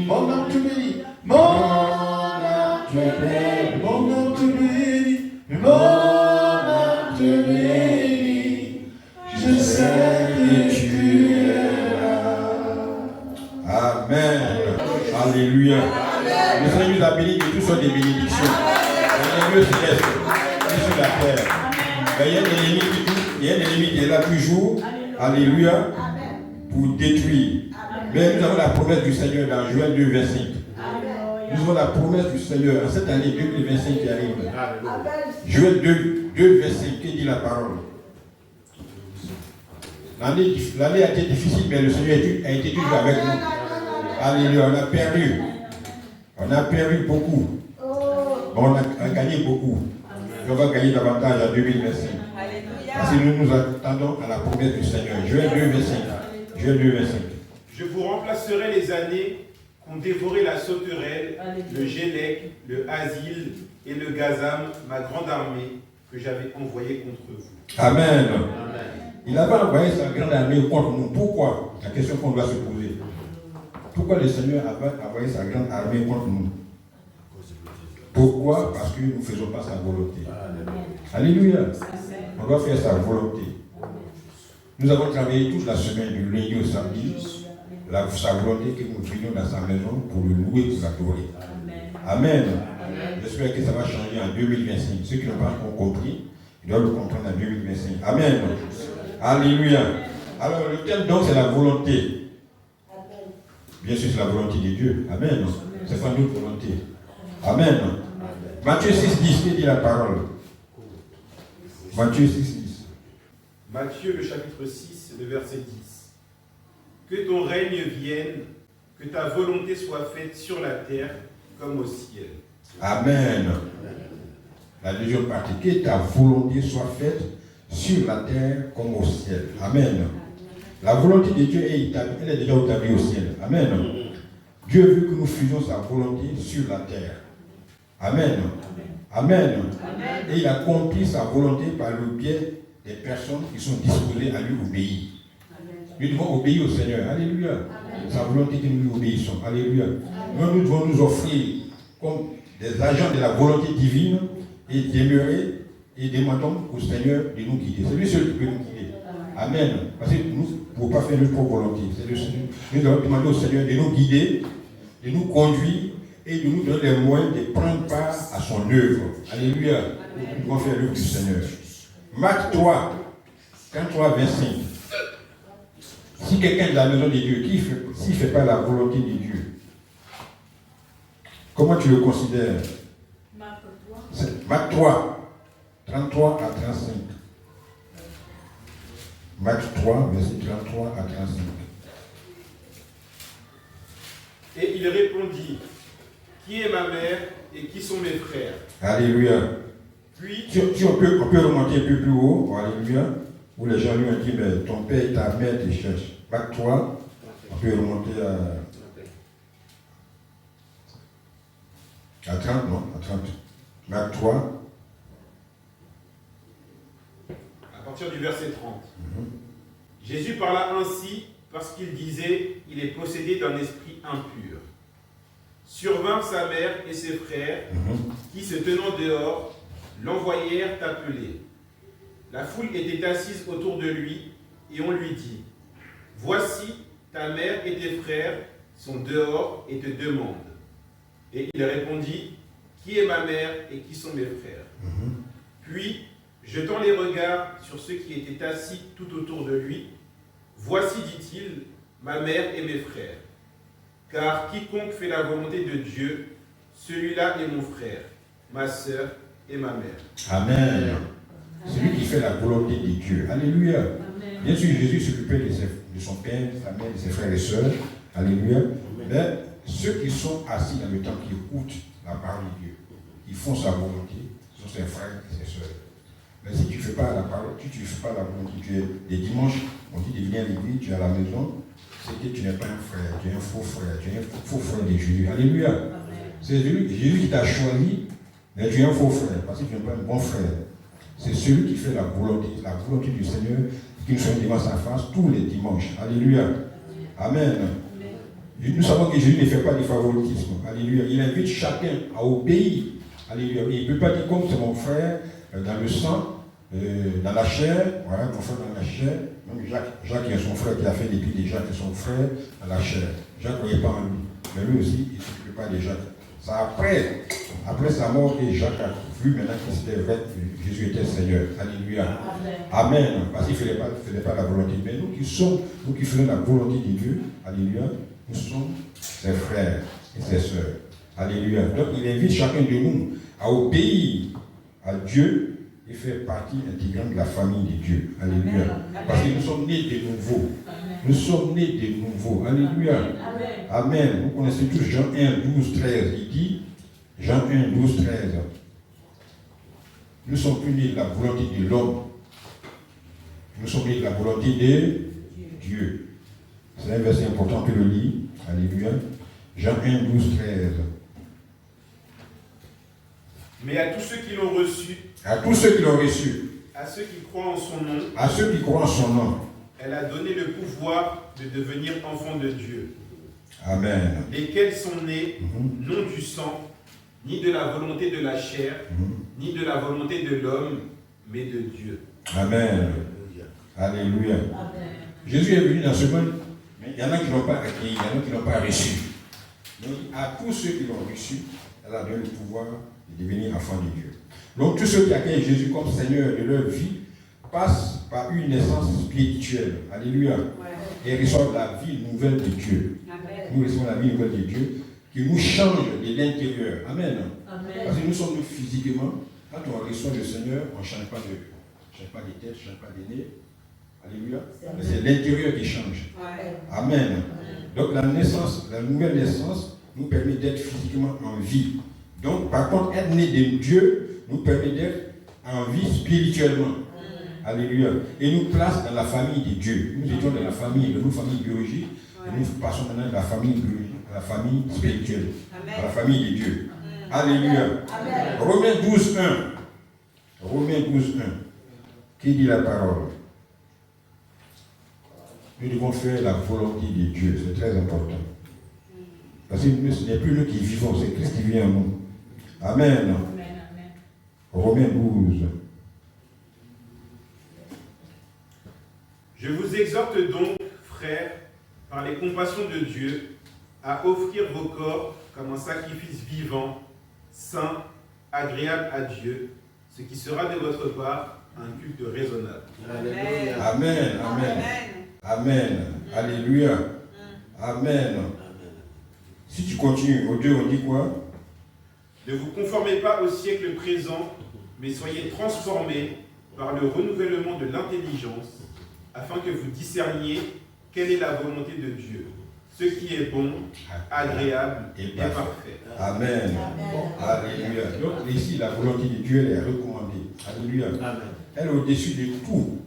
Mon nom te bénit. Mon nom te bénit. Mon nom te bénit. Mon nom te bénit. Je sais que tu es là. Amen. Alléluia. Le Seigneur nous a bénis de toutes sortes de bénédictions. Dans les lieux célestes, sur la terre. Mais il y a un ennemi qui est là toujours. Alléluia. Pour détruire. Mais nous avons la promesse du Seigneur dans Joël 2, verset 5. Nous avons la promesse du Seigneur en cette année 2025 qui arrive. Joël 2, verset 5, qui dit la parole. L'année a été difficile, mais le Seigneur a été toujours avec nous. Alléluia, on a perdu beaucoup. On a gagné beaucoup. Et on va gagner davantage en 2025. Parce que nous nous attendons à la promesse du Seigneur. Joël 2, verset 5. Joël 2, verset 5. Je vous remplacerai les années qu'ont dévoré la sauterelle, le gélec, le asile et le gazam, ma grande armée que j'avais envoyée contre vous. Amen. Il avait envoyé sa grande armée contre nous. Pourquoi? La question qu'on doit se poser. Pourquoi le Seigneur avait envoyé sa grande armée contre nous? Pourquoi? Parce que nous ne faisons pas sa volonté. Alléluia. On doit faire sa volonté. Nous avons travaillé toute la semaine du lundi au samedi. Sa volonté que nous venions dans sa maison pour le louer, pour l'adorer. Amen. J'espère que ça va changer en 2025. Ceux qui n'ont pas encore compris, ils doivent le comprendre en 2025. Amen. Alléluia. Alors le thème donc c'est la volonté. Bien sûr c'est la volonté de Dieu. Amen. C'est pas notre volonté. Amen. Matthieu 6, 10, qui dit la parole? Matthieu 6, 10. Matthieu le chapitre 6, le verset 10. Que ton règne vienne, que ta volonté soit faite sur la terre comme au ciel. Amen. La deuxième partie, que ta volonté soit faite sur la terre comme au ciel. Amen. La volonté de Dieu est établie, elle est déjà établie au ciel. Amen. Dieu veut que nous faisions sa volonté sur la terre. Amen. Amen. Et il accomplit sa volonté par le biais des personnes qui sont disposées à lui obéir. Nous devons obéir au Seigneur. Alléluia. Sa volonté que nous lui obéissons. Alléluia. Nous devons nous offrir comme des agents de la volonté divine et demeurer et demandons au Seigneur de nous guider. C'est lui seul qui peut nous guider. Amen. Parce que nous ne pouvons pas faire notre propre volonté. C'est le Seigneur. Nous devons demander au Seigneur de nous guider, de nous conduire et de nous donner les moyens de prendre part à son œuvre. Alléluia. Nous devons faire l'œuvre du Seigneur. Marc 3, 33, 25. Si quelqu'un est de la maison de Dieu, s'il ne fait pas la volonté de Dieu, comment tu le considères? Marc 3, 33 à 35. Marc 3, verset 33 à 35. Et il répondit, qui est ma mère et qui sont mes frères? Alléluia. Puis, si on peut remonter un peu plus haut, alléluia, où les gens lui ont dit, mais ton père et ta mère te cherchent. Marc 3, on peut remonter à 30, non? À 30. Marc 3. À partir du verset 30. Jésus parla ainsi parce qu'il disait, il est possédé d'un esprit impur. Survinrent sa mère et ses frères, qui se tenant dehors, l'envoyèrent appeler. La foule était assise autour de lui, et on lui dit, voici, ta mère et tes frères sont dehors et te demandent. Et il répondit, qui est ma mère et qui sont mes frères? Puis, jetant les regards sur ceux qui étaient assis tout autour de lui, voici, dit-il, ma mère et mes frères. Car quiconque fait la volonté de Dieu, celui-là est mon frère, ma sœur et ma mère. Amen. Celui qui fait la volonté de Dieu. Alléluia. Amen. Bien sûr, Jésus s'occupait de son père, de sa mère, de ses frères et sœurs. Alléluia. Mais ceux qui sont assis dans le temps, qui écoutent la parole de Dieu, ils font sa volonté, ce sont ses frères et ses sœurs. Mais si tu ne fais pas la parole, si tu ne fais pas la volonté, tu es des dimanches, on dit de venir à l'église, tu es à la maison, c'est que tu n'es pas un frère, tu es un faux frère, tu es un faux frère de Jésus. Alléluia. C'est Jésus qui t'a choisi, mais tu es un faux frère, parce que tu n'es pas un bon frère. C'est celui qui fait la volonté du Seigneur, qui nous sommes devant sa face tous les dimanches. Alléluia. Amen. Nous savons que Jésus ne fait pas de favoritisme. Alléluia. Il invite chacun à obéir. Alléluia. Il ne peut pas dire comme c'est mon frère dans le sang, dans la chair. Voilà, mon frère dans la chair. Même Jacques est son frère qui a fait depuis déjà que son frère dans la chair. Jacques ne croyait pas en lui. Mais lui aussi, il ne s'occupe pas de Jacques. C'est après sa mort que Jacques a vu maintenant que c'était vrai que Jésus était Seigneur. Alléluia. Amen. Parce qu'il ne faisait pas la volonté. Mais nous qui faisons la volonté de Dieu, alléluia, nous sommes ses frères et ses sœurs. Alléluia. Donc il invite chacun de nous à obéir à Dieu et faire partie intégrante de la famille de Dieu. Alléluia. Parce que nous sommes nés de nouveau. Nous sommes nés de nouveau. Alléluia. Amen. Vous connaissez tous Jean 1, 12, 13. Il dit, Jean 1, 12, 13. Nous sommes plus nés de la volonté de l'homme. Nous sommes nés de la volonté de Dieu. C'est un verset important que le lit. Alléluia. Jean 1, 12, 13. Mais à tous ceux qui l'ont reçu, à tous ceux qui l'ont reçu, à ceux qui croient en son nom, à ceux qui croient en son nom, elle a donné le pouvoir de devenir enfants de Dieu. Amen. Lesquels sont nés non du sang, ni de la volonté de la chair, ni de la volonté de l'homme, mais de Dieu. Amen. Alléluia. Amen. Jésus est venu dans ce monde, mais il y en a qui ne l'ont pas accueilli, il y en a qui ne l'ont pas reçu. Donc, à tous ceux qui l'ont reçu, elle a donné le pouvoir de devenir enfants de Dieu. Donc, tous ceux qui accueillent Jésus comme Seigneur de leur vie passent par une naissance spirituelle. Alléluia. Ouais. Et reçoivent la vie nouvelle de Dieu. Amen. Nous recevons la vie nouvelle de Dieu qui nous change de l'intérieur. Amen. Amen. Parce que nous sommes physiquement, quand on reçoit le Seigneur, on ne change pas de tête, on ne change pas de nez. Alléluia. C'est l'intérieur qui change. Ouais. Amen. Donc la nouvelle naissance nous permet d'être physiquement en vie. Donc par contre, être né de Dieu nous permet d'être en vie spirituellement. Alléluia. Et nous place dans la famille de Dieu. Nous étions dans la famille, de nos familles biologiques, et nous passons maintenant de la famille biologique à la famille spirituelle, à la famille de Dieu. Alléluia. Amen. Romains 12, 1. Romains 12, 1. Qui dit la parole? Nous devons faire la volonté de Dieu, c'est très important. Parce que ce n'est plus nous qui vivons, c'est Christ qui vit en nous. Amen. Amen. Romains 12. Je vous exhorte donc, frères, par les compassions de Dieu, à offrir vos corps comme un sacrifice vivant, saint, agréable à Dieu, ce qui sera de votre part un culte raisonnable. Amen. Amen. Amen. Amen. Alléluia. Amen. Si tu continues, au Dieu, on dit quoi? Ne vous conformez pas au siècle présent, mais soyez transformés par le renouvellement de l'intelligence, afin que vous discerniez quelle est la volonté de Dieu, ce qui est bon, agréable et parfait. Amen. Alléluia. Donc ici, la volonté de Dieu, elle est recommandée. Alléluia. Amen. Elle est au-dessus de tout.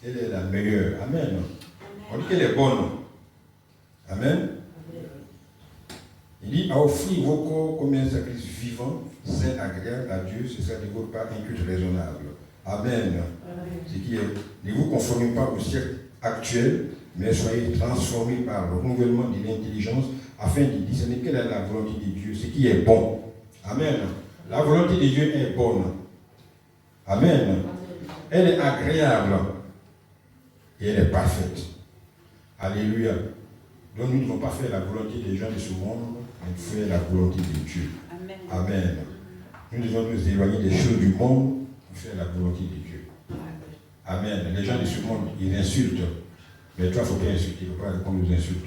Elle est la meilleure. Amen. On dit qu'elle est bonne. Amen. Il dit à offrir vos corps comme un sacrifice vivant, saint, agréable à Dieu, ce sera de votre part un culte raisonnable. Amen. Ce qui est, ne vous conformez pas au siècle actuel, mais soyez transformés par le renouvellement de l'intelligence afin de discerner quelle est la volonté de Dieu, ce qui est bon. Amen. La volonté de Dieu est bonne. Amen. Elle est agréable et elle est parfaite. Alléluia. Donc nous ne devons pas faire la volonté des gens de ce monde, mais faire la volonté de Dieu. Amen. Amen. Nous devons nous éloigner des choses du monde pour faire la volonté de Dieu. Amen. Les gens de ce monde, ils insultent. Mais toi, il ne faut pas insulter, il ne faut pas répondre aux insultes.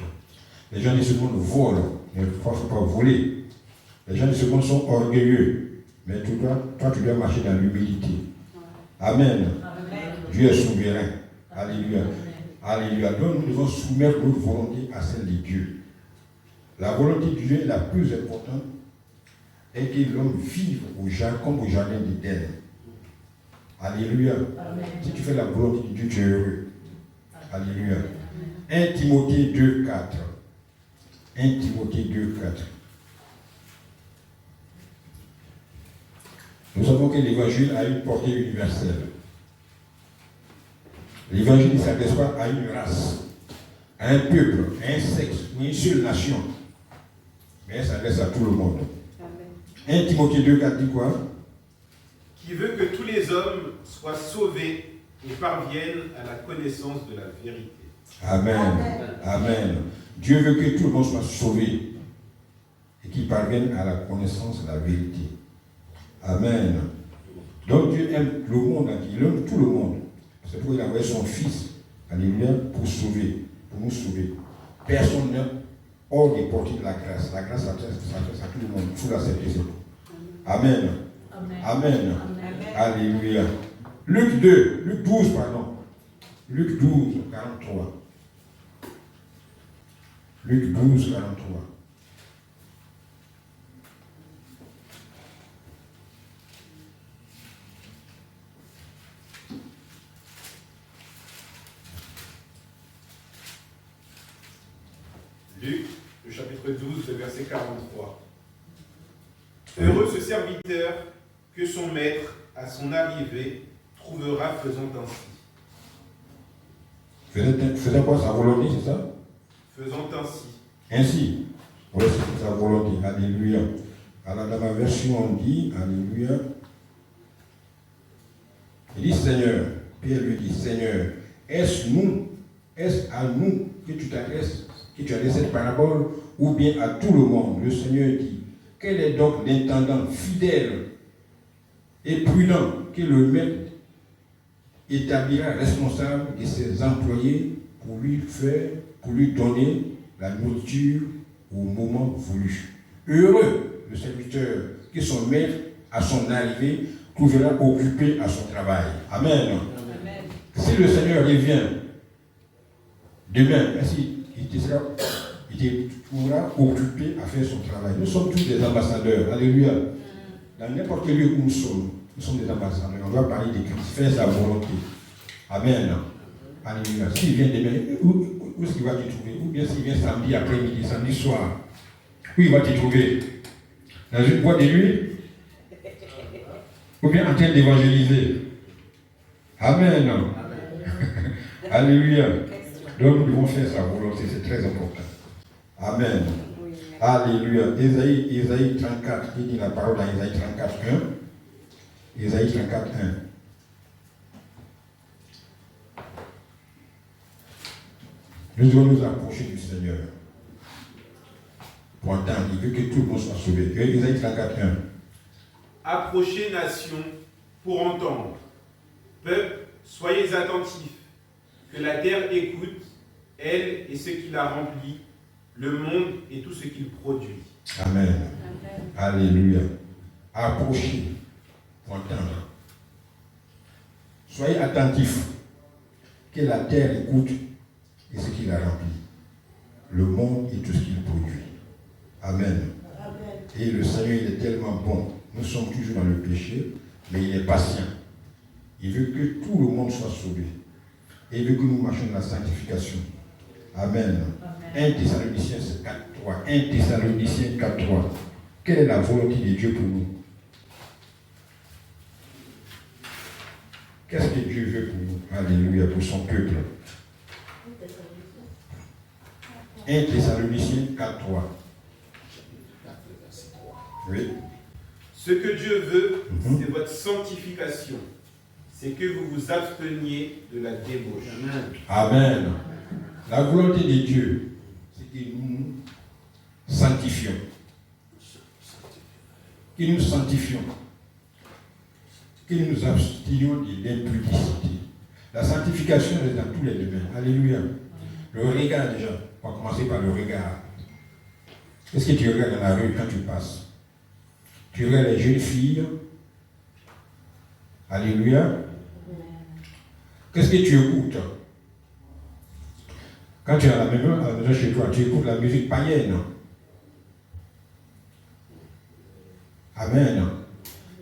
Les gens de ce monde volent, mais toi, il ne faut pas voler. Les gens de ce monde sont orgueilleux, mais toi, tu dois marcher dans l'humilité. Amen. Amen. Dieu est souverain. Alléluia. Alléluia. Donc nous devons soumettre notre volonté à celle de Dieu. La volonté de Dieu est la plus importante et que l'homme vive comme au jardin d'Éden. Alléluia. Amen. Si tu fais la volonté de Dieu, tu es heureux. Alléluia. 1 Timothée 2, 4. 1 Timothée 2, 4. Nous savons que l'évangile a une portée universelle. L'évangile ne s'adresse pas à une race, à un peuple, à un sexe ou une seule nation, mais elle s'adresse à tout le monde. Amen. 1 Timothée 2,4 dit quoi? Qui veut que tous les hommes soient sauvés et parviennent à la connaissance de la vérité. Amen. Amen. Amen. Dieu veut que tout le monde soit sauvé et qu'il parvienne à la connaissance de la vérité. Amen. Donc Dieu aime le monde, il aime tout le monde. C'est pourquoi il a envoyé son Fils, alléluia, pour sauver, pour nous sauver. Personne n'est hors des portées de la grâce. La grâce s'adresse à tout le monde. Il faut l'accepter, c'est tout. Amen. Amen. Amen. Amen. Alléluia. Luc 12, pardon. Luc 12, 43. Luc 12, 43. Luc, le chapitre 12, le verset 43. Heureux ce serviteur que son maître, à son arrivée, trouvera faisant ainsi. Faisant quoi, sa volonté, c'est ça? Faisant ainsi. Ainsi. Oui, c'est sa volonté. Alléluia. Alors, dans ma version, on dit, alléluia. Il dit, Seigneur, Pierre lui dit, Seigneur, est-ce à nous que tu t'adresses, que tu adresses cette parabole, ou bien à tout le monde? Le Seigneur dit, quel est donc l'intendant fidèle et prudent que le maître établira responsable de ses employés pour lui donner la nourriture au moment voulu? Heureux le serviteur que son maître, à son arrivée, trouvera occupé à son travail. Amen. Amen. Si le Seigneur revient demain, il te trouvera occupé à faire son travail. Nous sommes tous des ambassadeurs. Alléluia. Dans n'importe quel lieu où nous sommes des ambassadeurs. On va parler de Christ, faire sa volonté. Amen. Alléluia. S'il vient demain, où est-ce qu'il va te trouver? Ou bien s'il vient samedi après-midi, samedi soir, où il va te trouver? Dans une boîte de nuit? Ou bien en train d'évangéliser? Amen. Alléluia. Donc nous devons faire sa volonté, c'est très important. Amen. Alléluia. Ésaïe 34, il dit la parole dans Ésaïe 34, 1. Ésaïe 34, 1. Nous devons nous approcher du Seigneur. Pour entendre, il veut que tout le monde soit sauvé. Ésaïe 34, 1. Approchez, nation, pour entendre. Peuple, soyez attentifs. Que la terre écoute, elle et ce qui la remplit, le monde et tout ce qu'il produit. Amen. Amen. Alléluia. Approchez pour entendre. Soyez attentifs. Que la terre écoute et ce qui la remplit. Le monde et tout ce qu'il produit. Amen. Amen. Et le Seigneur, il est tellement bon. Nous sommes toujours dans le péché, mais il est patient. Il veut que tout le monde soit sauvé. Et il veut que nous marchions dans la sanctification. Amen. Amen. 1 Thessaloniciens 4.3. 1 Thessaloniciens 4.3. Quelle est la volonté de Dieu pour nous? Qu'est-ce que Dieu veut pour nous? Alléluia, pour son peuple. 1 Thessaloniciens 4.3. Oui. Ce que Dieu veut, c'est votre sanctification. C'est que vous vous absteniez de la débauche. Amen. La volonté de Dieu, c'est que nous nous sanctifions. Que nous sanctifions. Que nous nous abstenions de l'impudicité. La sanctification est dans tous les domaines. Alléluia. Le regard déjà. On va commencer par le regard. Qu'est-ce que tu regardes dans la rue quand tu passes? Tu regardes les jeunes filles. Alléluia. Qu'est-ce que tu écoutes? Quand tu es à la maison chez toi, tu écoutes la musique païenne. Amen.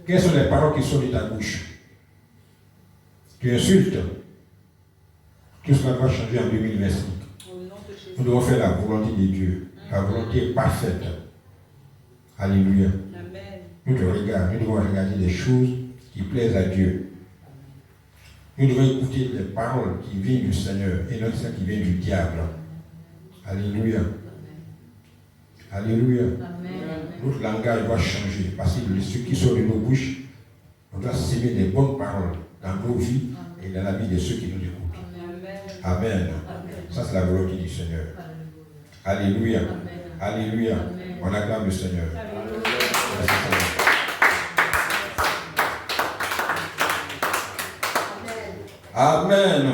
Quelles sont les paroles qui sortent de ta bouche? Tu insultes. Tout cela va changer en 2025. Nous devons faire la volonté de Dieu. La volonté parfaite. Alléluia. Nous devons regarder des choses qui plaisent à Dieu. Nous devons écouter les paroles qui viennent du Seigneur et non celles qui viennent du diable. Alléluia. Alléluia. Notre langage va changer parce que ce qui sort de nos bouches, on doit s'aimer les bonnes paroles dans nos vies et dans la vie de ceux qui nous écoutent. Amen. Ça, c'est la volonté du Seigneur. Alléluia. Alléluia. On acclame le Seigneur. Merci, Seigneur. Amen.